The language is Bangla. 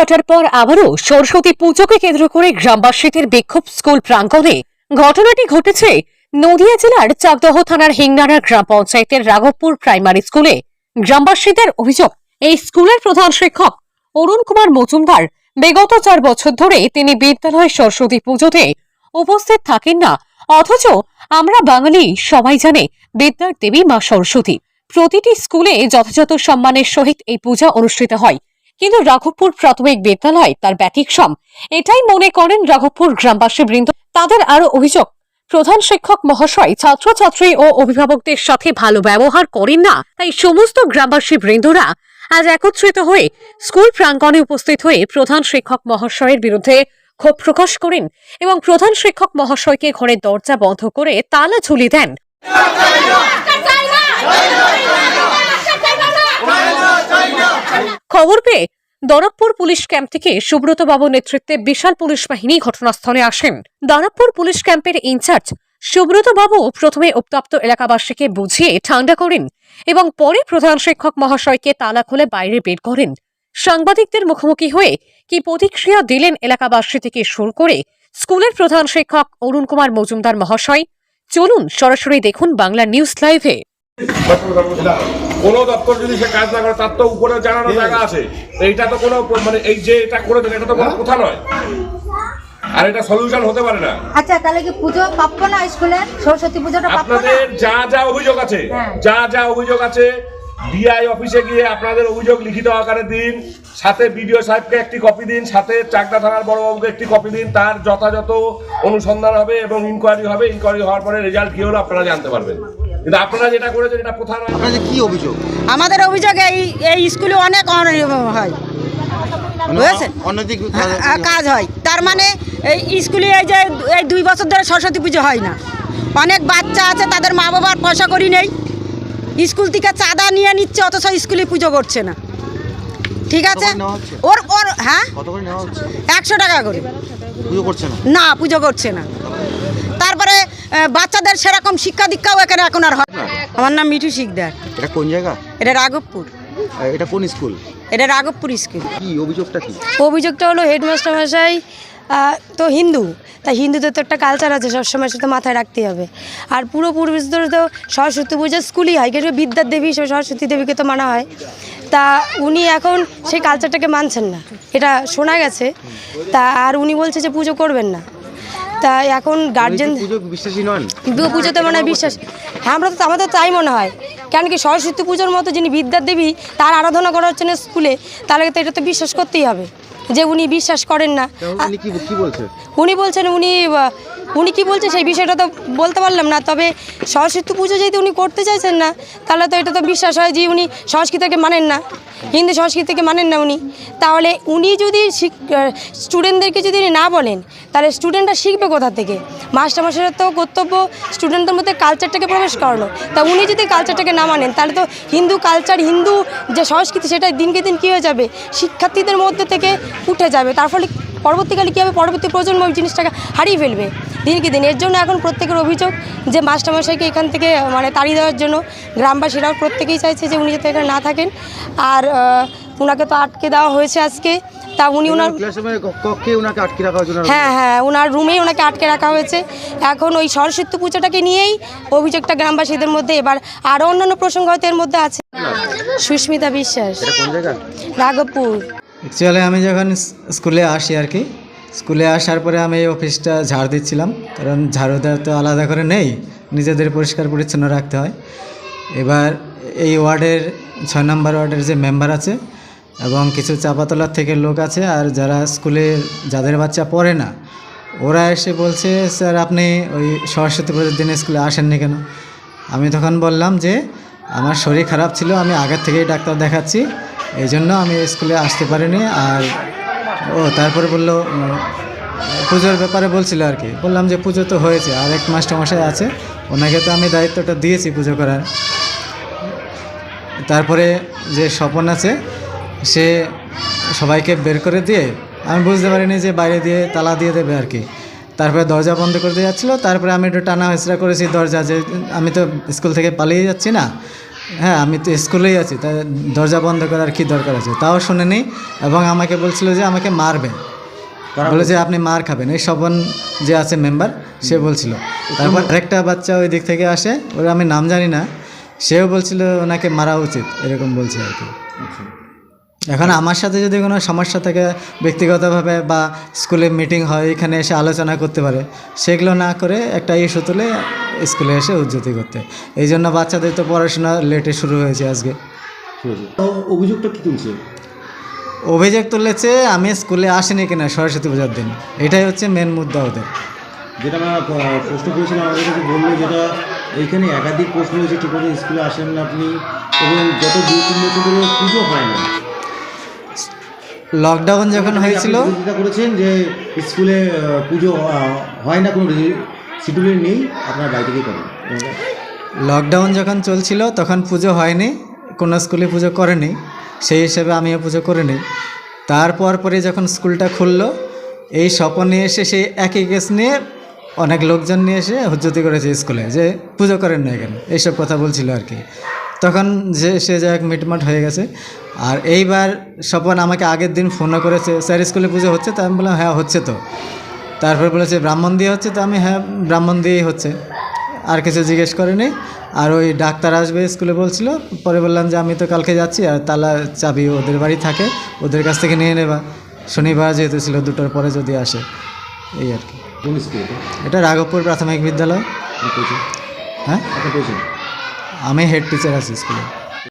ঘটার পর আবারও সরস্বতী পুজোকে কেন্দ্র করে গ্রামবাসীদের বিক্ষোভ স্কুল প্রাঙ্গণে। ঘটনাটি ঘটেছে নদিয়া জেলার চাকদহ থানার হিংনাড়া গ্রাম পঞ্চায়েতের রাঘবপুর প্রাইমারি স্কুলে। গ্রামবাসীদের অভিযোগ, এই স্কুলের প্রধান শিক্ষক অরুণ কুমার মজুমদার বিগত 4 বছর ধরে তিনি বিদ্যালয় সরস্বতী পুজোতে উপস্থিত থাকেন না। অথচ আমরা বাঙালি সবাই জানে বিদ্যার দেবী মা সরস্বতী। প্রতিটি স্কুলে যথাযথ সম্মানের সহিত এই পূজা অনুষ্ঠিত হয়, কিন্তু রাঘবপুর প্রাথমিক বিদ্যালয় তার ব্যতিক্রম। এটাই মনে করেন রাঘবপুর গ্রামবাসী বৃন্দ। তাদের আরো অভিযোগ, প্রধান শিক্ষক মহাশয় ছাত্রছাত্রী ও অভিভাবকদের সাথে ভালো ব্যবহার করেন না। তাই সমস্ত গ্রামবাসী বৃন্দরা আজ একত্রিত হয়ে স্কুল প্রাঙ্গণে উপস্থিত হয়ে প্রধান শিক্ষক মহাশয়ের বিরুদ্ধে ক্ষোভ প্রকাশ করেন এবং প্রধান শিক্ষক মহাশয়কে ঘরের দরজা বন্ধ করে তালা ঝুলিয়ে দেন। খবর পেয়ে দারাপুর পুলিশ ক্যাম্প থেকে সুব্রত বাবুর নেতৃত্বে বিশাল পুলিশ বাহিনী ঘটনাস্থলে আসেন। দারাপুর পুলিশ ক্যাম্পের ইনচার্জ সুব্রত বাবু প্রথমে উত্তপ্ত এলাকাবাসীকে বুঝিয়ে ঠান্ডা করেন এবং পরে প্রধান শিক্ষক মহাশয়কে তালা খুলে বাইরে বের করেন। সাংবাদিকদের মুখোমুখি হয়ে কি প্রতিক্রিয়া দিলেন এলাকাবাসী থেকে শুরু করে স্কুলের প্রধান শিক্ষক অরুণ কুমার মজুমদার মহাশয়, চলুন সরাসরি দেখুন বাংলা নিউজ লাইভে। কোন দপ্তর যদি সে কাজ না করে তার তো উপরে জানানোর জায়গা আছে। এইটা তো কোনো মানে এই যে এটা করে দেন এটা তো কোনো কথা নয়, আর এটা সলিউশন হতে পারে না। আচ্ছা, তাহলে কি পুজো পাবো না স্কুলে? সরস্বতী পুজোটা পাবো না? আপনাদের যা অভিযোগ আছে, যা অভিযোগ আছে ডিআই অফিসে গিয়ে আপনাদের অভিযোগ লিখিত আকারে দিন, সাথে বিডিও সাহেবকে একটি কপি দিন, সাথে চাকদা থানার বড়বাবুকে একটি কপি দিন। তার যথাযথ অনুসন্ধান হবে এবং ইনকোয়ারি হবে। ইনকোয়ারি হওয়ার পরে রেজাল্ট কি হলো আপনারা জানতে পারবেন। কিন্তু আপনারা যেটা করেছেন এটা প্রথা নয়। আপনাদের কি অভিযোগ? আমাদের অভিযোগ এই স্কুলে অনেক অনিয়ম হয়, বুঝেছেন, কাজ হয়। তার মানে এই স্কুলে এই 2 বছর ধরে সরস্বতী পুজো হয় না। অনেক বাচ্চা আছে, তাদের মা বাবার পয়সা করি নেই, স্কুল থেকে চাঁদা নিয়ে নিচ্ছে, অথচ স্কুলে পুজো করছে না। ঠিক আছে, ওর হ্যাঁ 100 টাকা করে পুজো করছে না। না, পুজো করছে না। তারপরে বাচ্চাদের সেরকম শিক্ষা দীক্ষাও এখানে এখন আর হয় না। আমার নাম মিঠু শিকদার। এটা কোন জায়গা? এটা রাঘবপুর। এটা কোন স্কুল? এটা রাঘবপুর স্কুল। কি অভিযোগটা কি? অভিযোগটা হলো হেডমাস্টার মশাই তো হিন্দু, তাই হিন্দুদের তো একটা কালচার আছে, সবসময় সেটা মাথায় রাখতে হবে। আর পুরো পূর্বেশ ধরে তো সরস্বতী পুজো স্কুলই হয়, কিন্তু বিদ্যার দেবী সরস্বতী দেবীকে তো মানা হয়। তা উনি এখন সেই কালচারটাকে মানছেন না, এটা শোনা গেছে। তা আর উনি বলছে যে পুজো করবেন না। তা এখন গার্জেন বিশ্বাসী নন, পুজোতে মনে হয় বিশ্বাস। হ্যাঁ, আমাদের তাই মনে হয়। কেন কি সরস্বতী পুজোর মতো যিনি বিদ্যার দেবী তার আরাধনা করার জন্য স্কুলে, তাহলে তো এটা তো বিশ্বাস করতেই হবে যে উনি বিশ্বাস করেন না। উনি বলছেন উনি কি বলছে সেই বিষয়টা তো বলতে পারলাম না। তবে সরস্বতী পুজো যদি উনি করতে চাইছেন না, তাহলে তো এটা তো বিশ্বাস হয় যে উনি সংস্কৃতিকে মানেন না, হিন্দু সংস্কৃতিকে মানেন না উনি। তাহলে উনি যদি স্টুডেন্টদেরকে যদি না বলেন, তাহলে স্টুডেন্টরা শিখবে কোথা থেকে? মাস্টারমশাইয়ের তো কর্তব্য স্টুডেন্টদের মধ্যে কালচারটাকে প্রবেশ করানো। তা উনি যদি কালচারটাকে না মানেন, তাহলে তো হিন্দু কালচার, হিন্দু যে সংস্কৃতি, সেটা দিনকে দিন কী হয়ে যাবে, শিক্ষার্থীদের মধ্যে থেকে উঠে যাবে। তার ফলে পরবর্তীকালে কী হবে, পরবর্তী প্রজন্ম ওই জিনিসটাকে হারিয়ে ফেলবে দিনকে দিন। এর জন্য এখন প্রত্যেকের অভিযোগ যে মাস্টারমশাইকে এখান থেকে মানে তাড়িয়ে দেওয়ার জন্য গ্রামবাসীরাও প্রত্যেকেই চাইছে যে উনি যাতে এখানে না থাকেন। আর ওনাকে তো আটকে দেওয়া হয়েছে আজকে। তা উনি ওনার হ্যাঁ ওনার রুমেই ওনাকে আটকে রাখা হয়েছে। এখন ওই সরস্বতী পুজোটাকে নিয়েই অভিযোগটা গ্রামবাসীদের মধ্যে। এবার আরও অন্যান্য প্রসঙ্গ হয়তো এর মধ্যে আছে। সুস্মিতা বিশ্বাস, রাঘবপুর। অ্যাকচুয়ালি আমি যখন স্কুলে আসি আর কি, স্কুলে আসার পরে আমি এই অফিসটা ঝাড় দিচ্ছিলাম, কারণ ঝাড়ু দেওয়া তো আলাদা করে নেই, নিজেদের পরিষ্কার পরিচ্ছন্ন রাখতে হয়। এবার এই ওয়ার্ডের 6 নম্বর ওয়ার্ডের যে মেম্বার আছে এবং কিছু চাপাতলার থেকে লোক আছে, আর যারা স্কুলে যাদের বাচ্চা পড়ে না, ওরা এসে বলছে স্যার আপনি ওই সরস্বতী পুজোর দিনে স্কুলে আসেননি কেন? আমি তখন বললাম যে আমার শরীর খারাপ ছিল, আমি আগের থেকেই ডাক্তার দেখাচ্ছি, এই জন্য আমি স্কুলে আসতে পারিনি। আর তারপরে বললো পুজোর ব্যাপারে বলছিল আর কি। বললাম যে পুজো তো হয়েছে, আর এক মাস্টারমশাই আছে, ওনাকে তো আমি দায়িত্বটা দিয়েছি পুজো করার। তারপরে যে স্বপন আছে, সে সবাইকে বের করে দিয়ে, আমি বুঝতে পারিনি যে বাইরে দিয়ে তালা দিয়ে দেবে আর কি। তারপরে দরজা বন্ধ করে দিয়ে যাচ্ছিলো। তারপরে আমি একটু টানা হেঁচড়া করেছি দরজা, যে আমি তো স্কুল থেকে পালিয়ে যাচ্ছি না, হ্যাঁ আমি তো স্কুলেই আছি, তাই দরজা বন্ধ করার কি দরকার আছে, তাও শুনেনি এবং আমাকে বলছিল যে আমাকে মারবে, বলে যে আপনি মার খাবেন, এই স্বপন যে আছে মেম্বার সে বলছিল। তারপর আরেকটা বাচ্চা ওই দিক থেকে আসে, ওর আমি নাম জানি না, সেও বলছিল ওনাকে মারা উচিত, এরকম বলছে আর কি। এখন আমার সাথে যদি কোনো সমস্যা থাকে ব্যক্তিগতভাবে বা স্কুলে মিটিং হয়, এখানে এসে আলোচনা করতে পারে, সেগুলো না করে একটা ইস্যু তুলে স্কুলে এসে উজ্জতি করতে। এই জন্য বাচ্চাদের তো পড়াশোনা লেটে শুরু হয়েছে আজকে। অভিযোগটা কি তুলছে? অভিযোগ তুলেছে আমি স্কুলে আসিনি কিনা সরস্বতী পূজার দিন, এটাই হচ্ছে মেন মুদ্দা ওদের। যেটা আমরা প্রশ্ন করেছিলাম আমাদের কাছে বললো, যেটা এইখানে একাধিক প্রশ্ন হয়েছে, ঠিক মতো স্কুলে আসেন না আপনি, এবং গত 2-3 বছর ধরে পুজো হয় না। লকডাউন যখন হয়েছিল চিন্তা করেছেন যে স্কুলে পুজো হয় না, কোনো শিডিউলে নেই, আপনার বাড়ি থেকেই করেন। লকডাউন যখন চলছিল তখন পুজো হয়নি, কোনো স্কুলে পুজো করেনি, সেই হিসেবে আমিও পুজো করিনি। তারপর পরে যখন স্কুলটা খুললো, এই স্বপন নিয়ে এসে সেই একই কেস নিয়ে অনেক লোকজন নিয়ে এসে হুজ্জতি করেছে স্কুলে যে পুজো করেন না এখানে, এইসব কথা বলছিল আর কি। তখন যে সে যাই মিটমাট হয়ে গেছে। আর এইবার স্বপন আমাকে আগের দিন ফোনও করেছে, স্যার স্কুলে পুজো হচ্ছে? তো আমি বললাম হ্যাঁ হচ্ছে তো। তারপর বলেছে ব্রাহ্মণ দিয়ে হচ্ছে, তো আমি হ্যাঁ ব্রাহ্মণ দিয়েই হচ্ছে, আর কিছু জিজ্ঞেস করেনি। আর ওই ডাক্তার আসবে স্কুলে বলছিল, পরে বললাম যে আমি তো কালকে যাচ্ছি, আর তালা চাবি ওদের বাড়ি থাকে, ওদের কাছ থেকে নিয়ে নেবা, শনিবার যেহেতু ছিল 2টার পরে যদি আসে, এই আর কি। কোন স্কুলে? এটা রাঘবপুর প্রাথমিক বিদ্যালয়। হ্যাঁ, আপনি পেয়েছেন? আমি হেড টিচার আছি স্কুলে।